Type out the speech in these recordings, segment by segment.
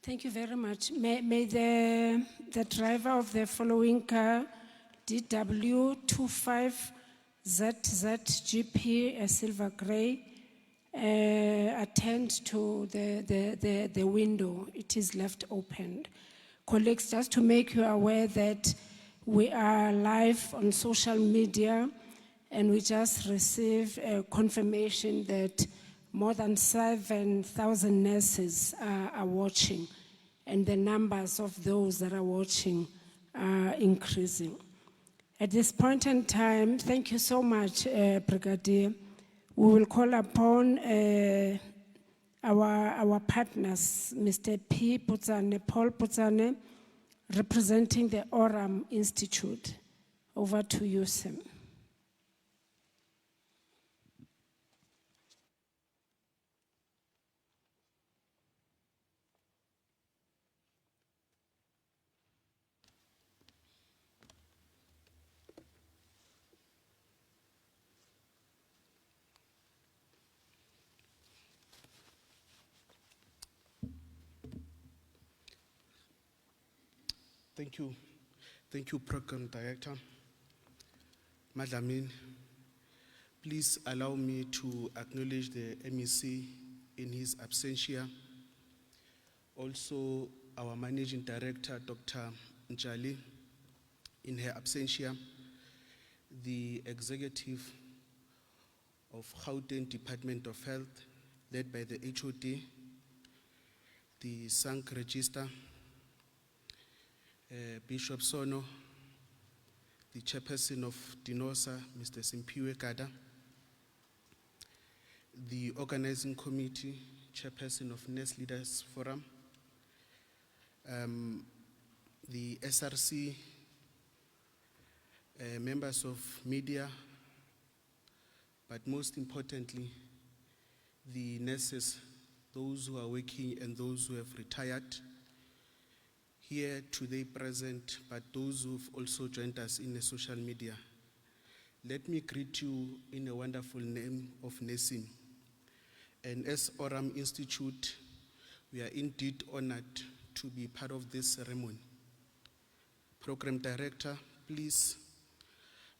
Thank you very much. May the driver of the following car, DW25ZZGP, a silver gray, attend to the window. It is left open. Colleagues, just to make you aware that we are live on social media, and we just received a confirmation that more than 7,000 nurses are watching, and the numbers of those that are watching are increasing. At this point in time, thank you so much, Brigadier. We will call upon our partners, Mr. P. Putsane, Paul Putsane, representing the Oram Institute. Over to you, Sam. Thank you, Program Director. Madam, please allow me to acknowledge the MEC in his absentia. Also, our Managing Director, Dr. Njali, in her absentia. The Executive of Gauteng Department of Health, led by the HOD, the SANC Register, Bishop Sono, the Chairperson of DINOSA, Mr. Simpiwe Kada, the Organizing Committee, Chairperson of Nurse Leaders Forum, the SRC, members of media, but most importantly, the nurses, those who are working and those who have retired, here today present, but those who've also joined us in the social media. Let me greet you in a wonderful name of nursing. And as Oram Institute, we are indeed honored to be part of this ceremony. Program Director, please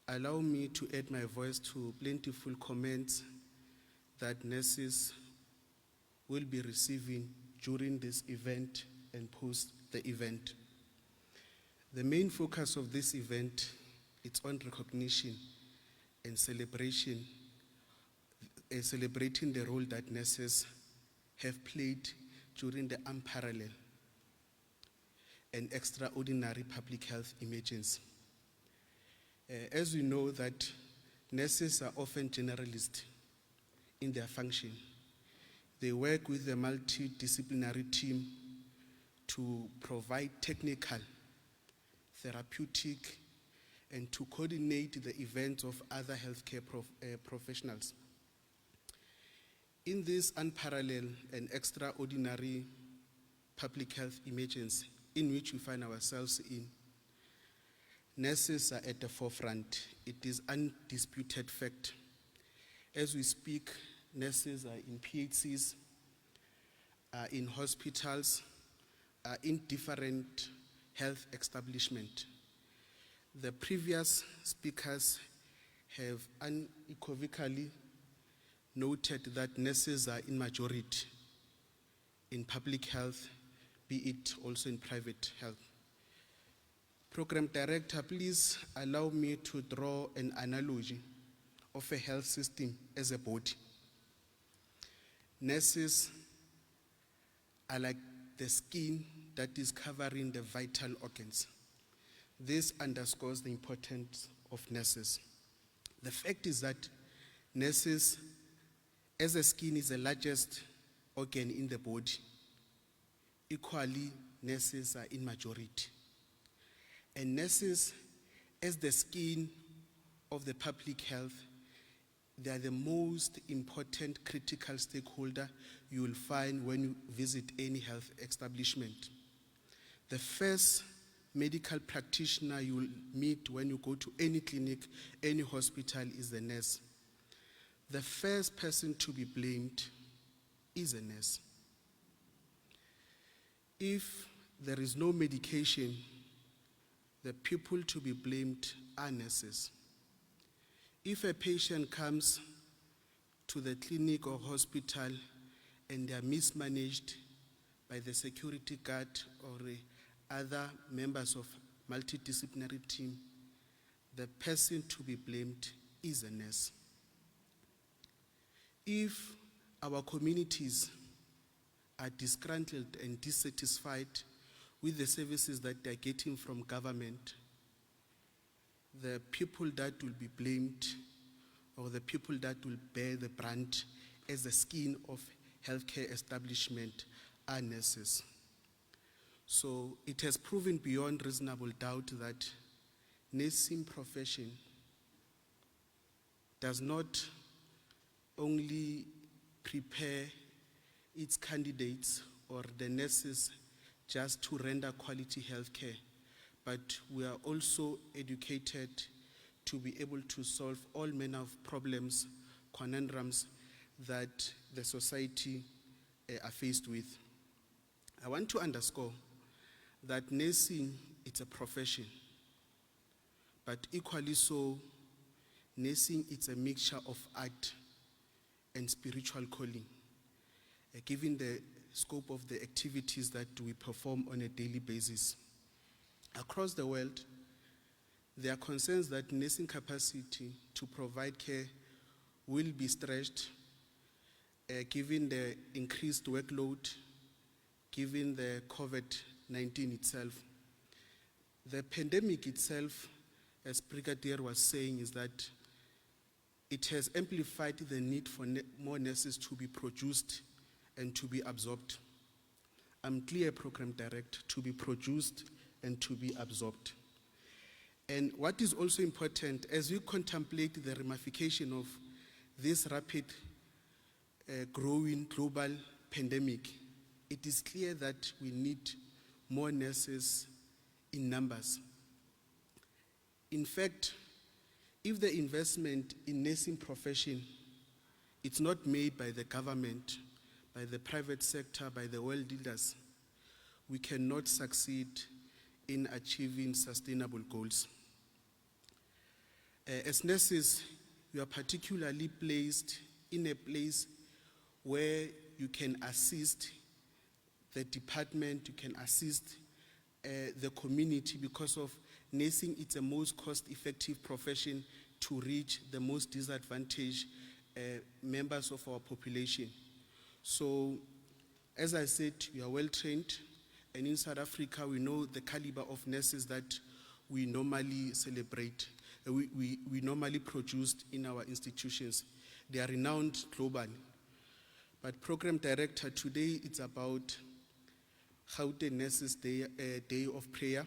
allow me to add my voice to plentiful comments that nurses will be receiving during this event and post the event. The main focus of this event is on recognition and celebration, celebrating the role that nurses have played during the unparalleled and extraordinary public health emergency. As we know that nurses are often generalists in their function. They work with a multidisciplinary team to provide technical, therapeutic, and to coordinate the events of other healthcare professionals. In this unparalleled and extraordinary public health emergency in which we find ourselves in, nurses are at the forefront. It is undisputed fact. As we speak, nurses are in PHCs, are in hospitals, are in different health establishments. The previous speakers have unequivocally noted that nurses are in majority in public health, be it also in private health. Program Director, please allow me to draw an analogy of a health system as a body. Nurses are like the skin that is covering the vital organs. This underscores the importance of nurses. The fact is that nurses, as the skin is the largest organ in the body, equally nurses are in majority. And nurses, as the skin of the public health, they are the most important critical stakeholder you will find when you visit any health establishment. The first medical practitioner you will meet when you go to any clinic, any hospital is the nurse. The first person to be blamed is a nurse. If there is no medication, the people to be blamed are nurses. If a patient comes to the clinic or hospital and they are mismanaged by the security guard or other members of multidisciplinary team, the person to be blamed is a nurse. If our communities are disgruntled and dissatisfied with the services that they're getting from government, the people that will be blamed or the people that will bear the brunt as the skin of healthcare establishment are nurses. So it has proven beyond reasonable doubt that nursing profession does not only prepare its candidates or the nurses just to render quality healthcare, but we are also educated to be able to solve all manner of problems, conundrums that the society are faced with. I want to underscore that nursing, it's a profession, but equally so, nursing, it's a mixture of art and spiritual calling, given the scope of the activities that we perform on a daily basis. Across the world, there are concerns that nursing capacity to provide care will be stretched given the increased workload, given the COVID-19 itself. The pandemic itself, as Brigadier was saying, is that it has amplified the need for more nurses to be produced and to be absorbed. I'm clear, Program Director, to be produced and to be absorbed. And what is also important, as we contemplate the ramification of this rapid growing global pandemic, it is clear that we need more nurses in numbers. In fact, if the investment in nursing profession, it's not made by the government, by the private sector, by the world leaders, we cannot succeed in achieving sustainable goals. As nurses, you are particularly placed in a place where you can assist the department, you can assist the community, because of nursing, it's the most cost-effective profession to reach the most disadvantaged members of our population. So, as I said, we are well trained, and in South Africa, we know the caliber of nurses that we normally celebrate, we normally produced in our institutions. They are renowned globally. But Program Director, today it's about Gauteng Nurses Day of Prayer,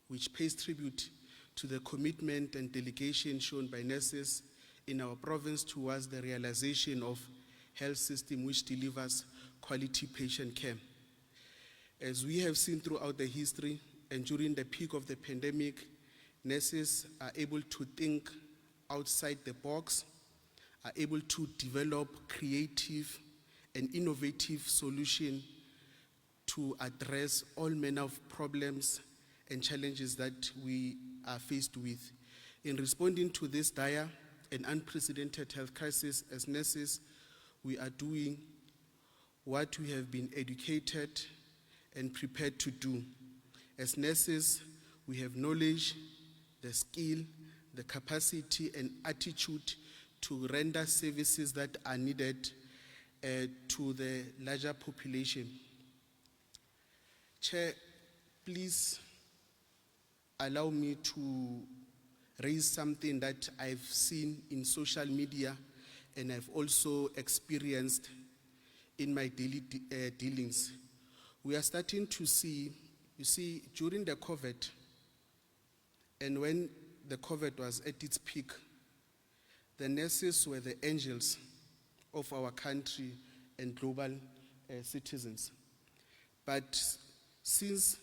which pays tribute to the commitment and dedication shown by nurses in our province towards the realization of health system which delivers quality patient care. As we have seen throughout the history and during the peak of the pandemic, nurses are able to think outside the box, are able to develop creative and innovative solutions to address all manner of problems and challenges that we are faced with. In responding to this dire and unprecedented health crisis, as nurses, we are doing what we have been educated and prepared to do. As nurses, we have knowledge, the skill, the capacity and attitude to render services that are needed to the larger population. Chair, please allow me to raise something that I've seen in social media and I've also experienced in my daily dealings. We are starting to see, you see, during the COVID, and when the COVID was at its peak, the nurses were the angels of our country and global citizens. But since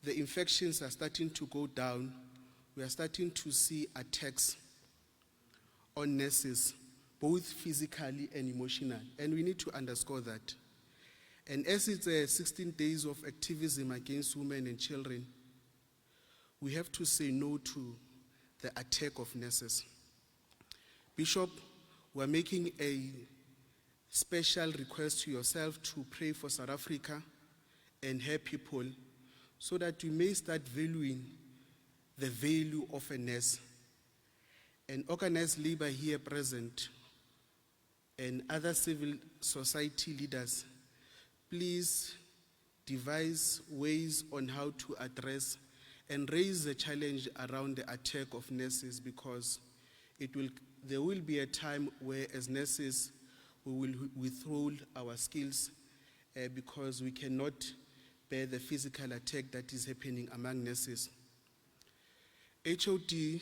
the infections are starting to go down, we are starting to see attacks on nurses, both physically and emotionally, and we need to underscore that. And as it's 16 days of activism against women and children, we have to say no to the attack of nurses. Bishop, we're making a special request to yourself to pray for South Africa and her people so that we may start valuing the value of a nurse. And organized labor here present and other civil society leaders, please devise ways on how to address and raise the challenge around the attack of nurses, because there will be a time where as nurses we will withhold our skills because we cannot bear the physical attack that is happening among nurses. HOD,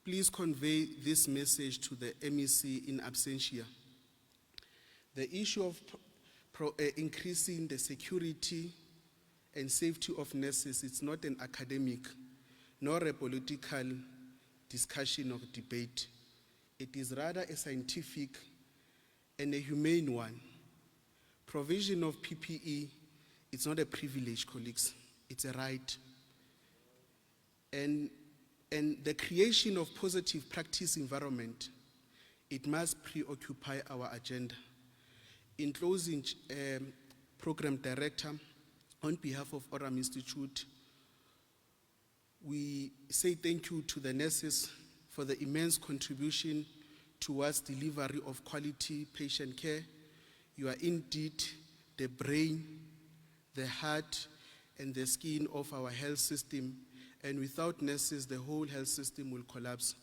please convey this message to the MEC in absentia. The issue of increasing the security and safety of nurses, it's not an academic nor a political discussion or debate. It is rather a scientific and a humane one. Provision of PPE, it's not a privilege, colleagues, it's a right. And the creation of positive practice environment, it must preoccupy our agenda. In closing, Program Director, on behalf of Oram Institute, we say thank you to the nurses for the immense contribution towards delivery of quality patient care. You are indeed the brain, the heart, and the skin of our health system, and without nurses, the whole health system will collapse.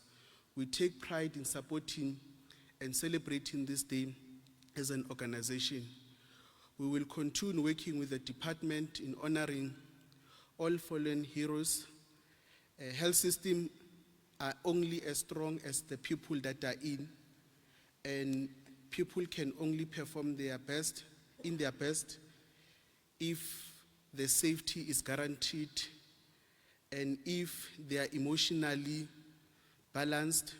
We take pride in supporting and celebrating this day as an organization. We will continue working with the department in honoring all fallen heroes. Health systems are only as strong as the people that are in, and people can only perform their best if the safety is guaranteed and if they are emotionally balanced.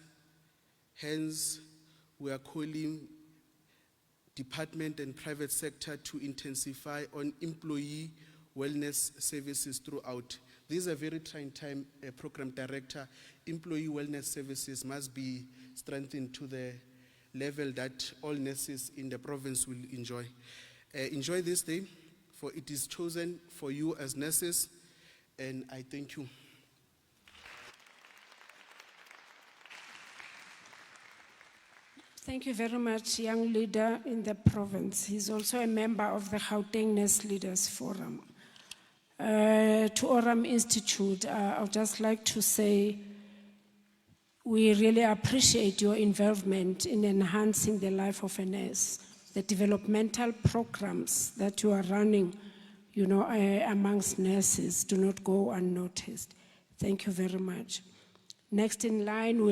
Hence, we are calling department and private sector to intensify on employee wellness services throughout. This is a very trying time, Program Director. Employee wellness services must be strengthened to the level that all nurses in the province will enjoy. Enjoy this day, for it is chosen for you as nurses, and I thank you. Thank you very much, young leader in the province. He's also a member of the Gauteng Nurse Leaders Forum. To Oram Institute, I would just like to say we really appreciate your involvement in enhancing the life of a nurse. The developmental programs that you are running, amongst nurses do not go unnoticed. Thank you very much. Next in line,